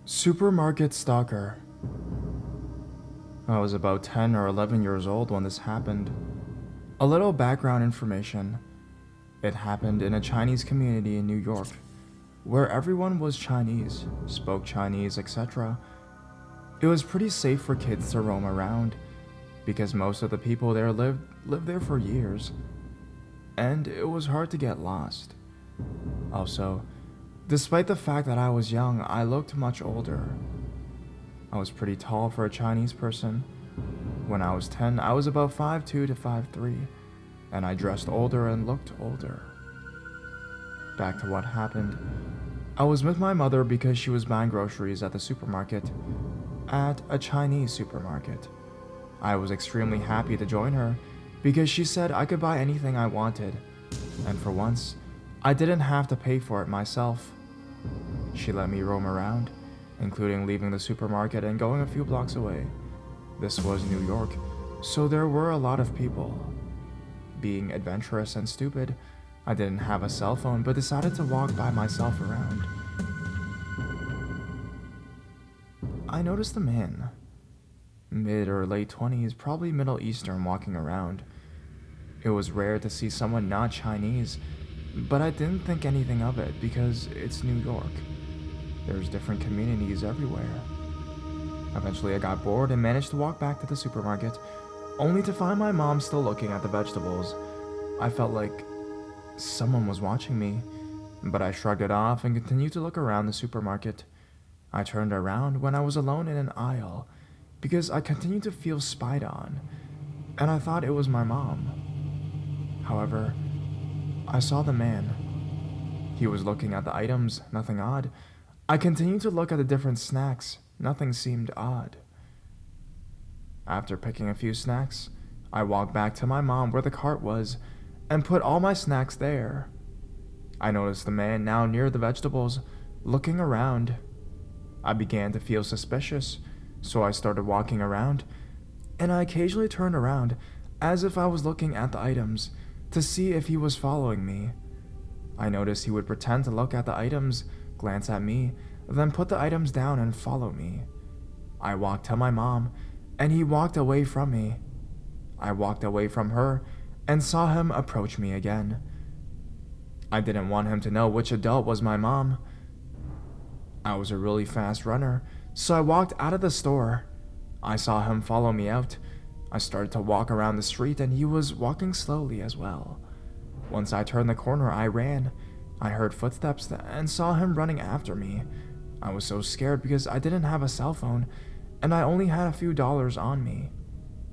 Supermarket stalker. I was about 10 or 11 years old when this happened. A little background information. It happened in a Chinese community in New York, where everyone was Chinese, spoke Chinese, etc. It was pretty safe for kids to roam around, because most of the people there lived there for years, and it was hard to get lost. Also, despite the fact that I was young, I looked much older. I was pretty tall for a Chinese person. When I was 10, I was about 5'2" to 5'3", and I dressed older and looked older. Back to what happened. I was with my mother because she was buying groceries at the supermarket, at a Chinese supermarket. I was extremely happy to join her because she said I could buy anything I wanted, and for once, I didn't have to pay for it myself. She let me roam around, including leaving the supermarket and going a few blocks away. This was New York, so there were a lot of people. Being adventurous and stupid, I didn't have a cell phone but decided to walk by myself around. I noticed a man, mid or late 20s, probably Middle Eastern, walking around. It was rare to see someone not Chinese, but I didn't think anything of it because it's New York. There's different communities everywhere. Eventually I got bored and managed to walk back to the supermarket, only to find my mom still looking at the vegetables. I felt like someone was watching me, but I shrugged it off and continued to look around the supermarket. I turned around when I was alone in an aisle because I continued to feel spied on, and I thought it was my mom. However, I saw the man. He was looking at the items, nothing odd. I continued to look at the different snacks. Nothing seemed odd. After picking a few snacks, I walked back to my mom where the cart was and put all my snacks there. I noticed the man now near the vegetables, looking around. I began to feel suspicious, so I started walking around, and I occasionally turned around as if I was looking at the items to see if he was following me. I noticed he would pretend to look at the items, glance at me, then put the items down and follow me. I walked to my mom, and he walked away from me. I walked away from her and saw him approach me again. I didn't want him to know which adult was my mom. I was a really fast runner, so I walked out of the store. I saw him follow me out. I started to walk around the street, and he was walking slowly as well. Once I turned the corner, I ran. I heard footsteps and saw him running after me. I was so scared because I didn't have a cell phone, and I only had a few dollars on me.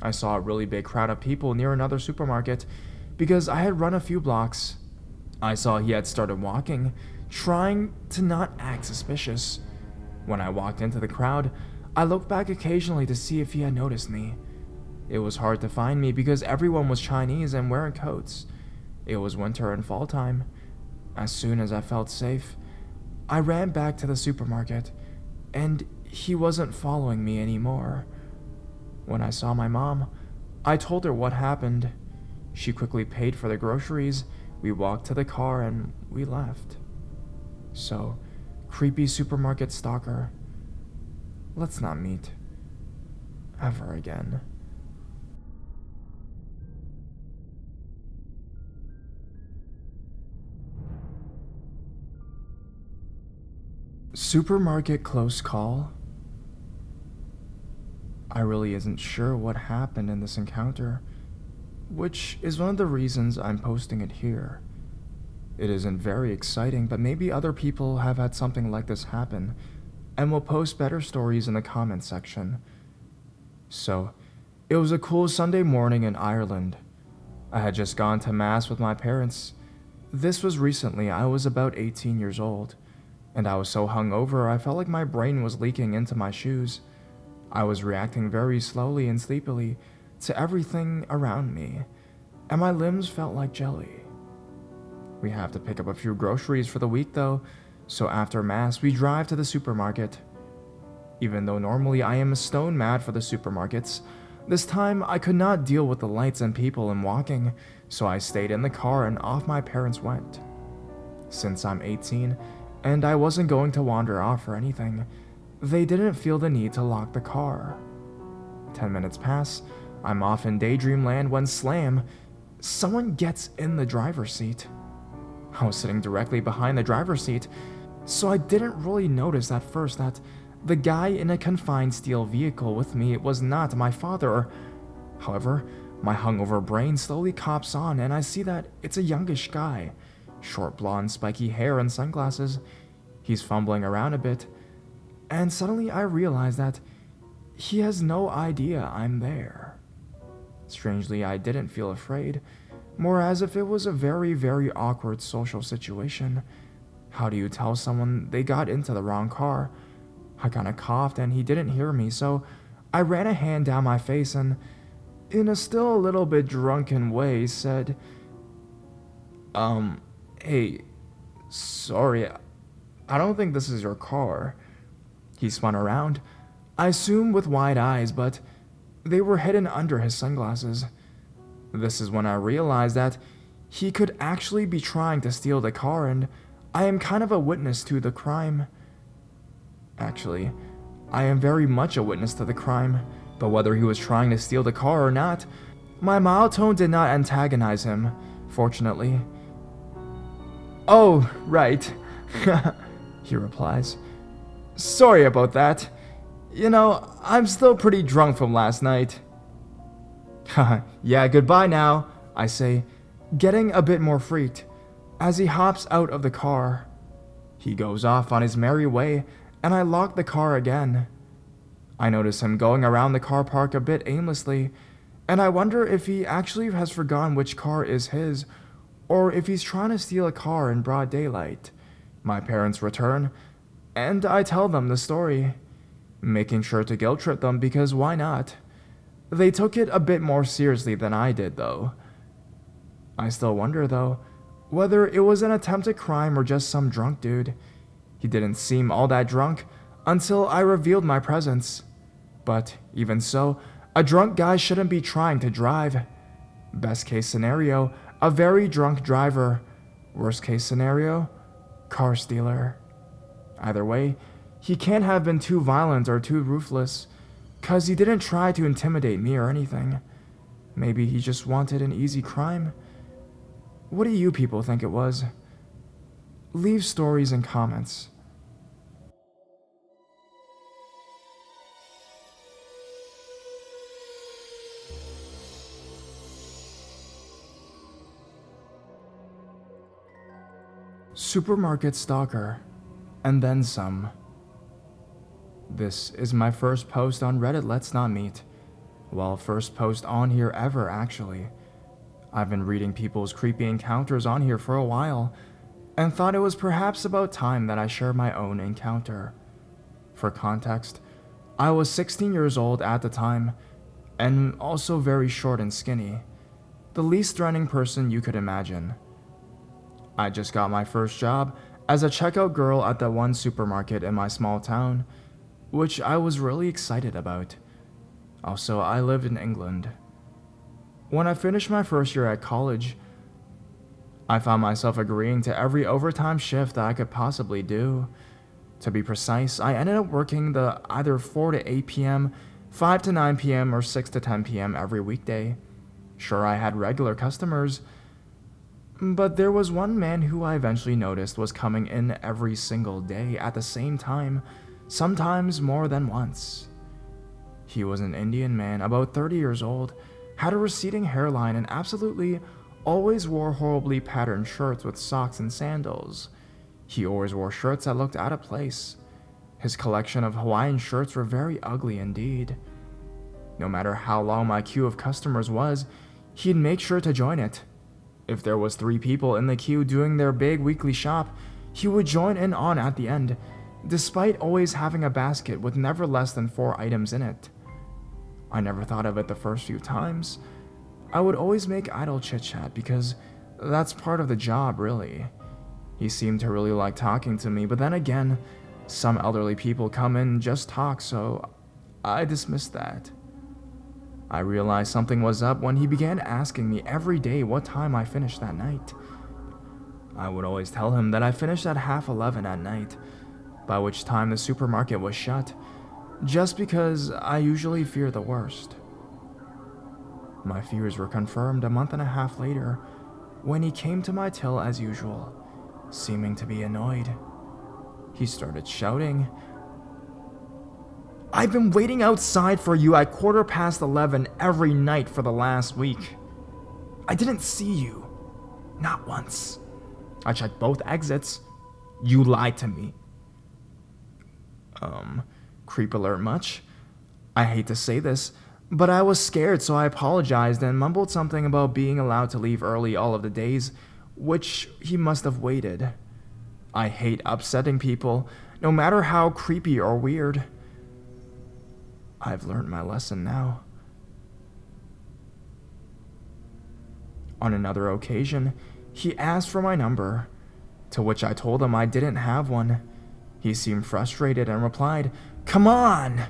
I saw a really big crowd of people near another supermarket because I had run a few blocks. I saw he had started walking, trying to not act suspicious. When I walked into the crowd, I looked back occasionally to see if he had noticed me. It was hard to find me because everyone was Chinese and wearing coats. It was winter and fall time. As soon as I felt safe, I ran back to the supermarket, and he wasn't following me anymore. When I saw my mom, I told her what happened. She quickly paid for the groceries, we walked to the car, and we left. So, creepy supermarket stalker, let's not meet ever again. Supermarket close call? I really isn't sure what happened in this encounter, which is one of the reasons I'm posting it here. It isn't very exciting, but maybe other people have had something like this happen, and will post better stories in the comments section. So, it was a cool Sunday morning in Ireland. I had just gone to mass with my parents. This was recently. I was about 18 years old, and I was so hungover I felt like my brain was leaking into my shoes. I was reacting very slowly and sleepily to everything around me, and my limbs felt like jelly. We have to pick up a few groceries for the week though, so after mass we drive to the supermarket. Even though normally I am stone mad for the supermarkets, this time I could not deal with the lights and people and walking, so I stayed in the car and off my parents went. Since I'm 18, and I wasn't going to wander off or anything, They didn't feel the need to lock the car. 10 minutes pass, I'm off in daydream land when slam, someone gets in the driver's seat. I was sitting directly behind the driver's seat, so I didn't really notice at first that the guy in a confined steel vehicle with me was not my father. However, my hungover brain slowly cops on and I see that it's a youngish guy, short blonde spiky hair and sunglasses. He's fumbling around a bit, and suddenly I realize that he has no idea I'm there. Strangely, I didn't feel afraid, more as if it was a very, very awkward social situation. How do you tell someone they got into the wrong car? I kinda coughed and he didn't hear me, so I ran a hand down my face and, in a still a little bit drunken way, said, Hey, sorry, I don't think this is your car." He spun around, I assume with wide eyes, but they were hidden under his sunglasses. This is when I realized that he could actually be trying to steal the car, and I am kind of a witness to the crime. Actually, I am very much a witness to the crime, but whether he was trying to steal the car or not, my mild tone did not antagonize him, fortunately. "Oh, right," he replies. "Sorry about that. You know, I'm still pretty drunk from last night." "Yeah, goodbye now," I say, getting a bit more freaked, as he hops out of the car. He goes off on his merry way, and I lock the car again. I notice him going around the car park a bit aimlessly, and I wonder if he actually has forgotten which car is his, or if he's trying to steal a car in broad daylight. My parents return, and I tell them the story, making sure to guilt trip them because why not? They took it a bit more seriously than I did, though. I still wonder, though, whether it was an attempted crime or just some drunk dude. He didn't seem all that drunk until I revealed my presence. But even so, a drunk guy shouldn't be trying to drive. Best case scenario, a very drunk driver. Worst case scenario, car stealer. Either way, he can't have been too violent or too ruthless, 'cause he didn't try to intimidate me or anything. Maybe he just wanted an easy crime. What do you people think it was? Leave stories and comments. Supermarket stalker, and then some. This is my first post on Reddit Let's Not Meet. Well, first post on here ever, actually. I've been reading people's creepy encounters on here for a while, and thought it was perhaps about time that I share my own encounter. For context, I was 16 years old at the time, and also very short and skinny. The least threatening person you could imagine. I just got my first job as a checkout girl at the one supermarket in my small town, which I was really excited about. Also, I lived in England. When I finished my first year at college, I found myself agreeing to every overtime shift that I could possibly do. To be precise, I ended up working the either 4 to 8 p.m., 5 to 9 p.m., or 6 to 10 p.m. every weekday. Sure, I had regular customers, but there was one man who I eventually noticed was coming in every single day at the same time, sometimes more than once. He was an Indian man, about 30 years old, had a receding hairline, and absolutely always wore horribly patterned shirts with socks and sandals. He always wore shirts that looked out of place. His collection of Hawaiian shirts were very ugly indeed. No matter how long my queue of customers was, he'd make sure to join it. If there was 3 people in the queue doing their big weekly shop, he would join in on at the end, despite always having a basket with never less than 4 items in it. I never thought of it the first few times. I would always make idle chit-chat because that's part of the job, really. He seemed to really like talking to me, but then again, some elderly people come in and just talk, so I dismissed that. I realized something was up when he began asking me every day what time I finished that night. I would always tell him that I finished at 11:30 at night, by which time the supermarket was shut, just because I usually fear the worst. My fears were confirmed a month and a half later when he came to my till as usual, seeming to be annoyed. He started shouting, "I've been waiting outside for you at 11:15 every night for the last week. I didn't see you. Not once. I checked both exits. You lied to me." Creep alert much? I hate to say this, but I was scared, so I apologized and mumbled something about being allowed to leave early all of the days, which he must have waited. I hate upsetting people, no matter how creepy or weird. I've learned my lesson now. On another occasion, he asked for my number, to which I told him I didn't have one. He seemed frustrated and replied, "Come on!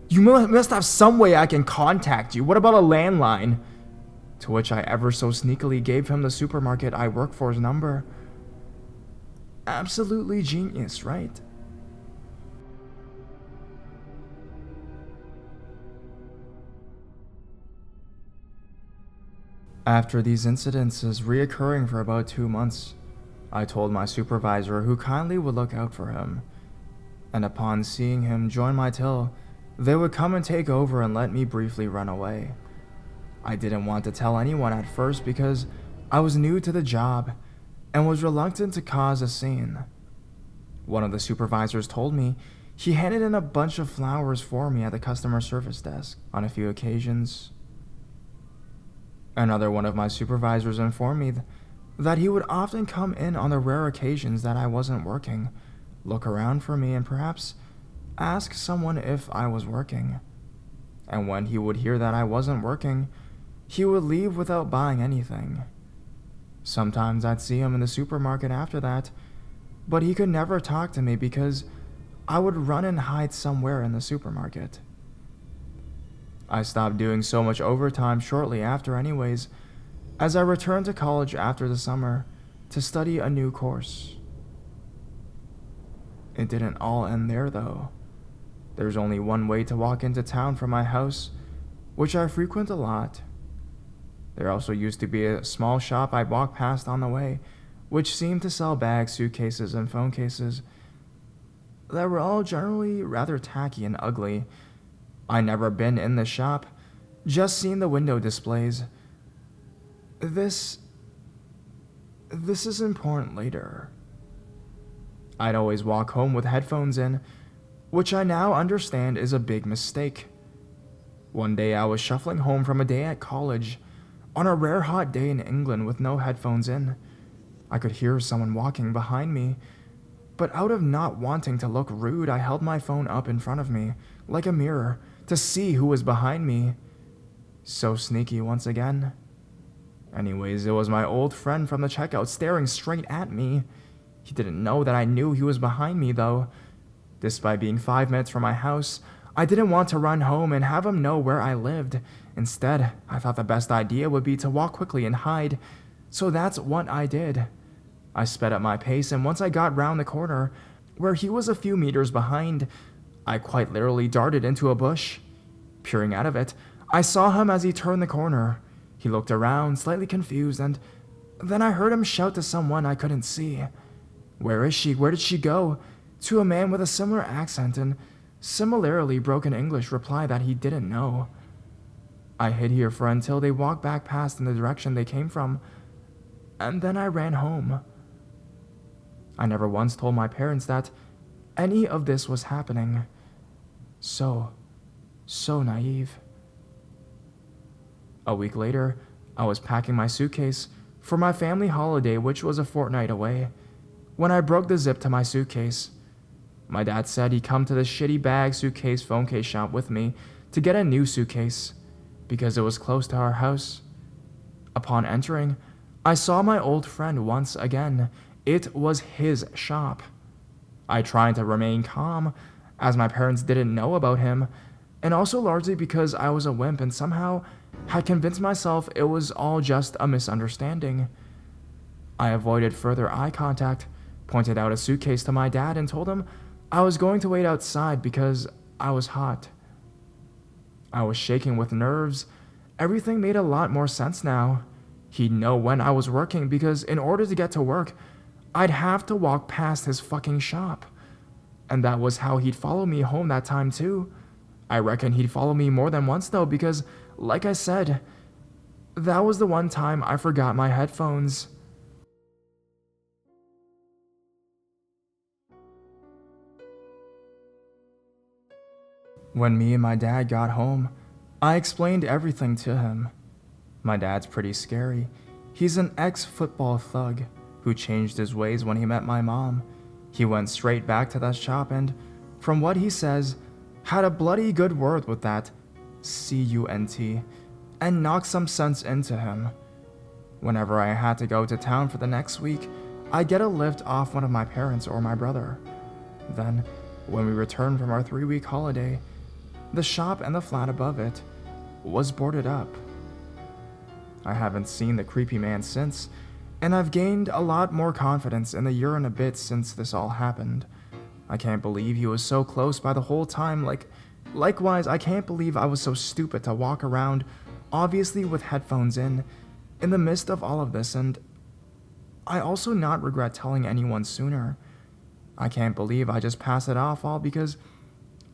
You must have some way I can contact you. What about a landline?" To which I ever so sneakily gave him the supermarket I work for's number. Absolutely genius, right? After these incidences reoccurring for about 2 months, I told my supervisor who kindly would look out for him, and upon seeing him join my till, they would come and take over and let me briefly run away. I didn't want to tell anyone at first because I was new to the job and was reluctant to cause a scene. One of the supervisors told me he handed in a bunch of flowers for me at the customer service desk on a few occasions. Another one of my supervisors informed me that he would often come in on the rare occasions that I wasn't working, look around for me, and perhaps ask someone if I was working. And when he would hear that I wasn't working, he would leave without buying anything. Sometimes I'd see him in the supermarket after that, but he could never talk to me because I would run and hide somewhere in the supermarket. I stopped doing so much overtime shortly after anyways, as I returned to college after the summer to study a new course. It didn't all end there though. There's only one way to walk into town from my house, which I frequent a lot. There also used to be a small shop I'd walk past on the way, which seemed to sell bags, suitcases, and phone cases that were all generally rather tacky and ugly. I never been in the shop, just seen the window displays. This is important later. I'd always walk home with headphones in, which I now understand is a big mistake. One day I was shuffling home from a day at college, on a rare hot day in England with no headphones in. I could hear someone walking behind me, but out of not wanting to look rude, I held my phone up in front of me, like a mirror, to see who was behind me. So sneaky once again. Anyways, it was my old friend from the checkout staring straight at me. He didn't know that I knew he was behind me though. Despite being 5 minutes from my house, I didn't want to run home and have him know where I lived. Instead, I thought the best idea would be to walk quickly and hide. So that's what I did. I sped up my pace, and once I got round the corner, where he was a few meters behind, I quite literally darted into a bush. Peering out of it, I saw him as he turned the corner. He looked around, slightly confused, and then I heard him shout to someone I couldn't see. "Where is she? Where did she go?" To a man with a similar accent and similarly broken English replied that he didn't know. I hid here for until they walked back past in the direction they came from, and then I ran home. I never once told my parents that any of this was happening. So naive. A week later, I was packing my suitcase for my family holiday, which was a fortnight away, when I broke the zip to my suitcase. My dad said he'd come to the shitty bag, suitcase, phone case shop with me to get a new suitcase, because it was close to our house. Upon entering, I saw my old friend once again. It was his shop. I tried to remain calm, as my parents didn't know about him, and also largely because I was a wimp and somehow had convinced myself it was all just a misunderstanding. I avoided further eye contact, pointed out a suitcase to my dad, and told him I was going to wait outside because I was hot. I was shaking with nerves. Everything made a lot more sense now. He'd know when I was working because in order to get to work, I'd have to walk past his fucking shop. And that was how he'd follow me home that time too. I reckon he'd follow me more than once though because, like I said, that was the one time I forgot my headphones. When me and my dad got home, I explained everything to him. My dad's pretty scary. He's an ex-football thug who changed his ways when he met my mom. He went straight back to that shop and, from what he says, had a bloody good word with that C-U-N-T and knocked some sense into him. Whenever I had to go to town for the next week, I'd get a lift off one of my parents or my brother. Then, when we returned from our 3-week holiday, the shop and the flat above it was boarded up. I haven't seen the creepy man since, and I've gained a lot more confidence in the year and a bit since this all happened. I can't believe he was so close by the whole time, likewise, I can't believe I was so stupid to walk around, obviously with headphones in the midst of all of this, and I also not regret telling anyone sooner. I can't believe I just passed it off all because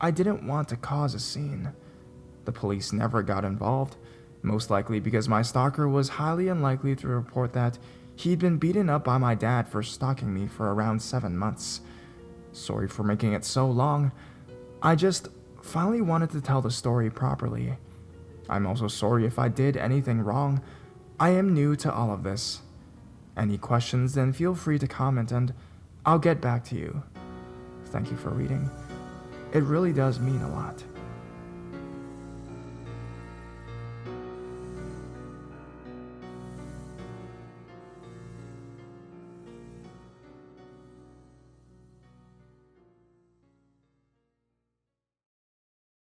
I didn't want to cause a scene. The police never got involved, most likely because my stalker was highly unlikely to report that he'd been beaten up by my dad for stalking me for around 7 months. Sorry for making it so long. I just finally wanted to tell the story properly. I'm also sorry if I did anything wrong. I am new to all of this. Any questions, then feel free to comment and I'll get back to you. Thank you for reading. It really does mean a lot.